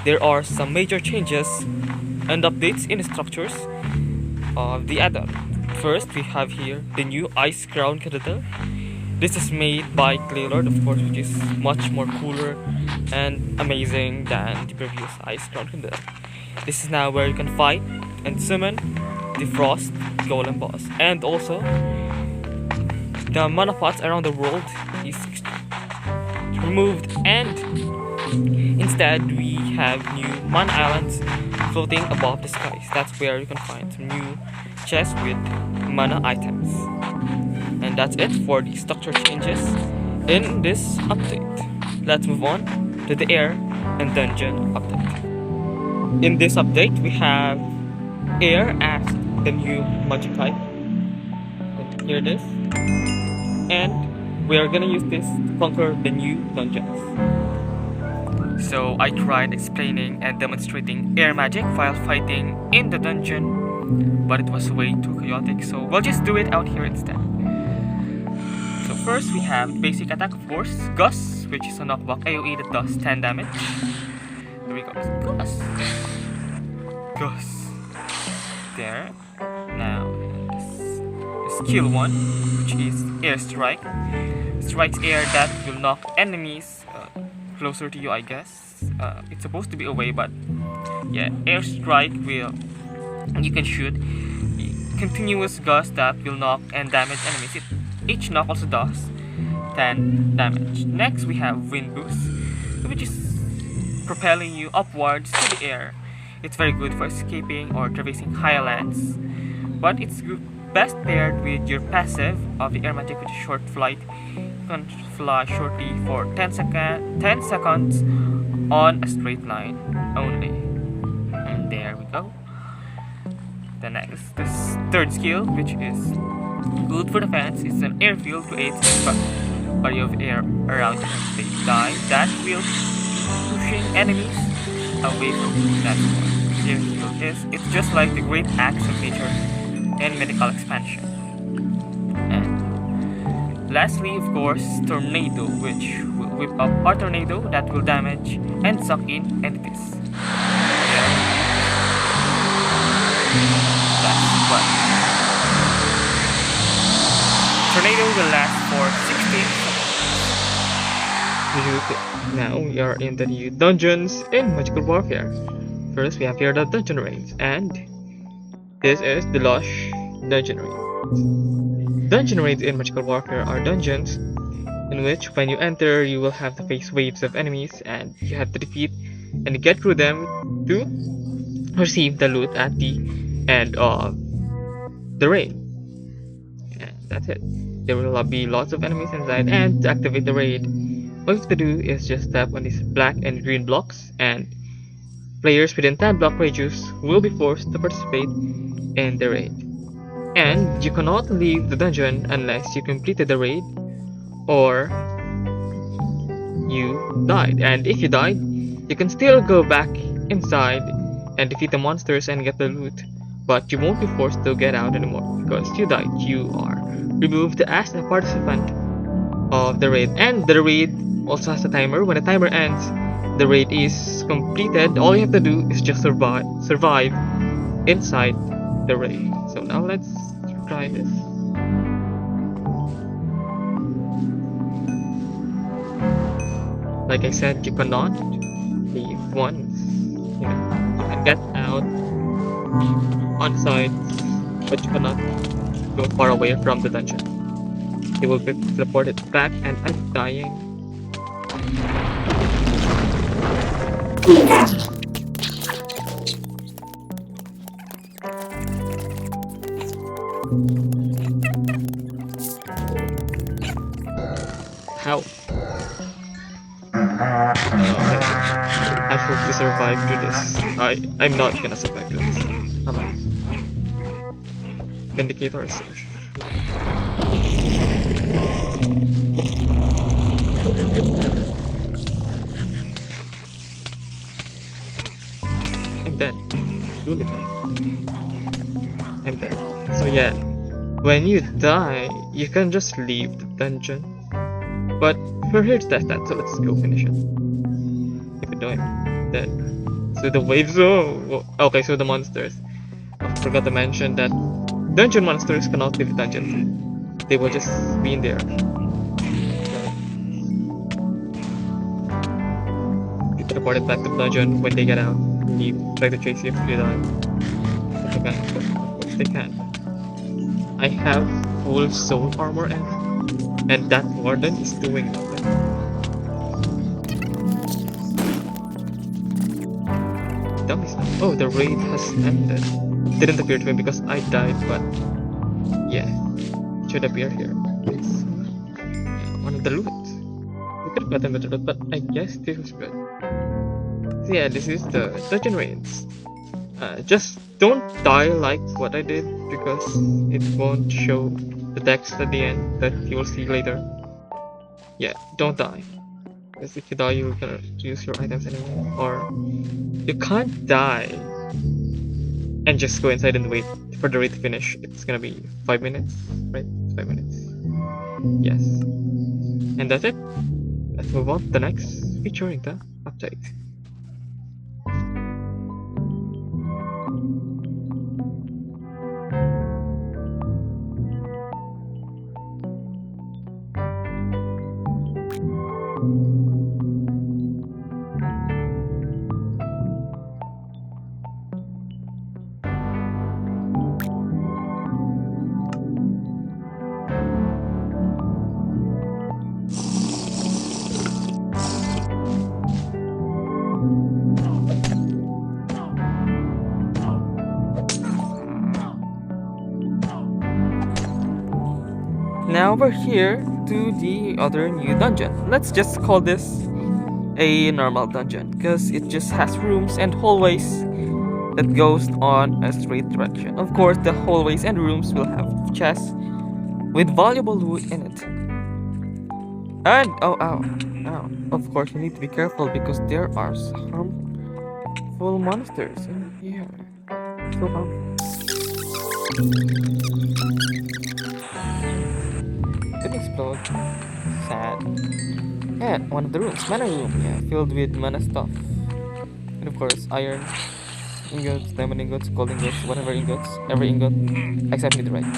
there are some major changes and updates in the structures of the add-on. First, we have here the new Ice Crown Cathedral. This is made by Claylord, of course, which is much more cooler and amazing than the previous Ice Crown Cathedral. This is now where you can fight and summon the Frost Golem boss. And also, the mana pots around the world is removed, and instead we have new mana islands floating above the skies. That's where you can find some new chests with mana items. And that's it for the structure changes in this update. Let's move on to the air and dungeon update. In this update, we have air as the new magic type. Here it is. And we are gonna use this to conquer the new dungeons. So I tried explaining and demonstrating air magic while fighting in the dungeon, but it was way too chaotic, so we'll just do it out here instead. So first we have basic attack, of course, Gus, which is a knockback AoE that does 10 damage. Here we go, Gus. Gus. There. Now, skill 1, which is Air Strike. Strikes air that will knock enemies closer to you, I guess. It's supposed to be away, but yeah, Air Strike will, you can shoot continuous gust that will knock and damage enemies. Each knock also does 10 damage. Next we have Wind Boost, which is propelling you upwards to the air. It's very good for escaping or traversing higher lands, but it's best paired with your passive of the air magic, which is short flight. You can fly shortly for 10 seconds on a straight line only. And there we go. The next, this third skill, which is good for defense, is an airfield, creates a body of air around you as they die. That will pushing enemies away from you. That's what airfield is. It's just like the great axe of nature and medical expansion. And lastly, of course, Tornado, which will whip up a tornado that will damage and suck in entities. Yeah. That's what. Tornado will last for 16 seconds. Now we are in the new dungeons in Magical Warfare. First, we have here the dungeon raids, and this is the Lush dungeon raids. Dungeon raids in Magical Warfare are dungeons in which when you enter you will have to face waves of enemies and you have to defeat and get through them to receive the loot at the end of the raid. And that's it. There will be lots of enemies inside, and to activate the raid, all you have to do is just tap on these black and green blocks, and players within 10 block radius will be forced to participate in the raid. And you cannot leave the dungeon unless you completed the raid or you died. And if you died, you can still go back inside and defeat the monsters and get the loot, but you won't be forced to get out anymore because you died. You are removed as a participant of the raid. And the raid also has a timer. When the timer ends, the raid is completed. All you have to do is just survive inside the raid. So now let's try this. Like I said, you cannot leave once. You can get out on side, but you cannot go far away from the dungeon. You will be teleported back, and I'm dying. How? I hope to survive through this. I'm not gonna survive through this. Am I? Vindicator research. I'm dead. Really dead. I'm dead. So yeah, when you die, you can just leave the dungeon. But we're here to test that, so let's go finish it. If you don't, then So the waves. Oh, okay. So the monsters. I forgot to mention that dungeon monsters cannot leave dungeons. They will just be in there. You teleport it back to the dungeon when they get out. You try to chase you if you die. But they can't. But of course they can. I have full soul armor and that warden is doing nothing. Dummy stuff. Oh, the raid has ended. It didn't appear to me because I died, but yeah, it should appear here. It's one of the loot. We could have gotten better loot, but I guess this was good. So yeah, this is the dungeon raids. Just don't die like what I did because it won't show the text at the end that you will see later. Yeah, don't die. Because if you die, you're gonna use your items anyway. Or you can't die and just go inside and wait for the raid to finish. It's gonna be 5 minutes, right? 5 minutes. Yes. And that's it. Let's move on to the next featuring the update. Now we're here to the other new dungeon. Let's just call this a normal dungeon because it just has rooms and hallways that goes on a straight direction. Of course, the hallways and rooms will have chests with valuable loot in it. And of course, you need to be careful because there are harmful monsters in here. So harmful. Could explode. Sad. And one of the rooms, mana room, yeah, filled with mana stuff. And of course, iron ingots, diamond ingots, gold ingots, whatever ingots, every ingot except netherite.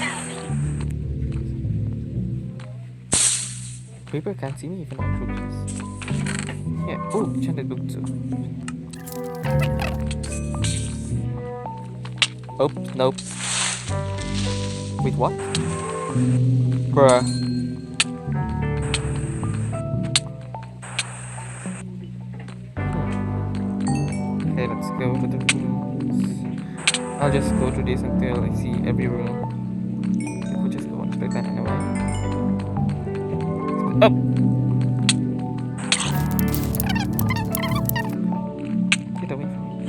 Creeper can't see me even on progress. Yeah. Oh, enchanted book too. Oh, nope. Wait, what? Bruh. Okay, let's go to the rooms. I'll just go through this until I see every room. We'll just go one straight line anyway. Up! Get away from me.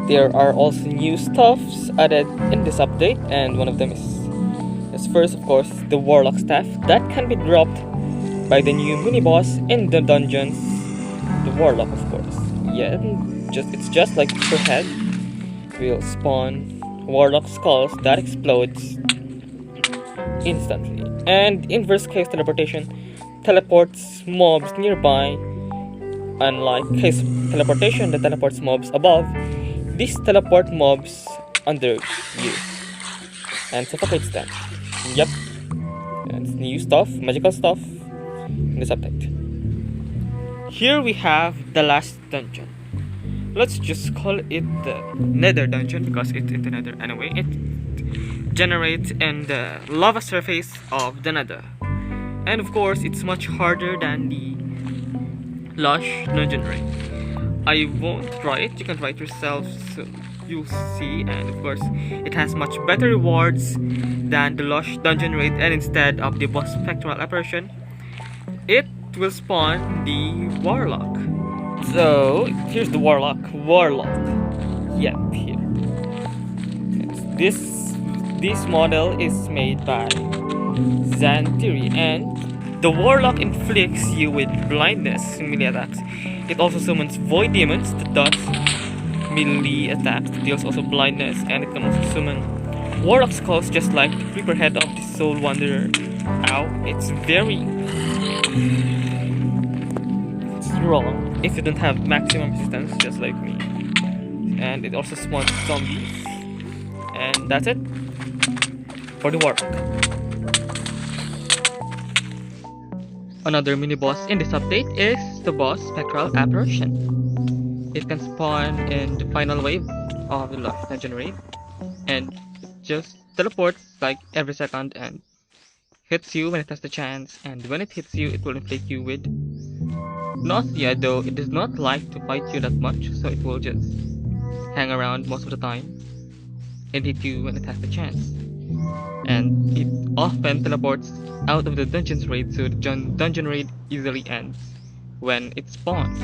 There are also new stuffs added in this update, and one of them is first, of course, the Warlock Staff that can be dropped by the new mini boss in the dungeons. The Warlock, of course. Yeah, it's just like per head. Will spawn Warlock skulls that explodes instantly. And inverse case teleportation teleports mobs nearby. Unlike case teleportation that teleports mobs above, these teleport mobs under you and suffocates them. Yep. That's new stuff, magical stuff in this update. Here we have the last dungeon. Let's just call it the Nether dungeon because it's in the Nether anyway. It generates in the lava surface of the Nether. And of course, it's much harder than the Lush dungeon raid. I won't try it, you can try it yourself so you'll see. And of course, it has much better rewards than the Lush dungeon raid, and instead of the boss Spectral Apparition, it will spawn the Warlock. So here's the Warlock. Yep, here. This model is made by Xantiri, and the Warlock inflicts you with blindness in melee attacks. It also summons void demons that does melee attacks, that deals also blindness, and it can also summon Warlock skulls just like the creeper head of the Soul Wanderer. Ow, it's very strong. if you don't have maximum resistance, just like me. And it also spawns zombies. And that's it for the Warlock. Another mini boss in this update is the boss Spectral Apparition. It can spawn in the final wave of the Lush dungeon raid, and it just teleports like every second and hits you when it has the chance, and when it hits you, it will inflict you with nausea, though it does not like to fight you that much, so it will just hang around most of the time and hit you when it has the chance. And it often teleports out of the dungeon's raid, so the dungeon raid easily ends when it spawns.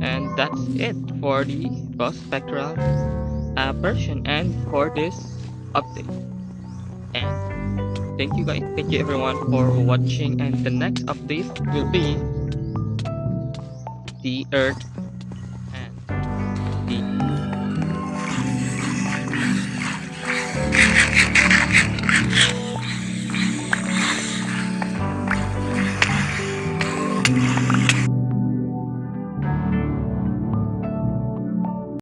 And that's it for the boss Spectral Apparition and for this update. And thank you guys, thank you everyone for watching, and the next update will be the Earth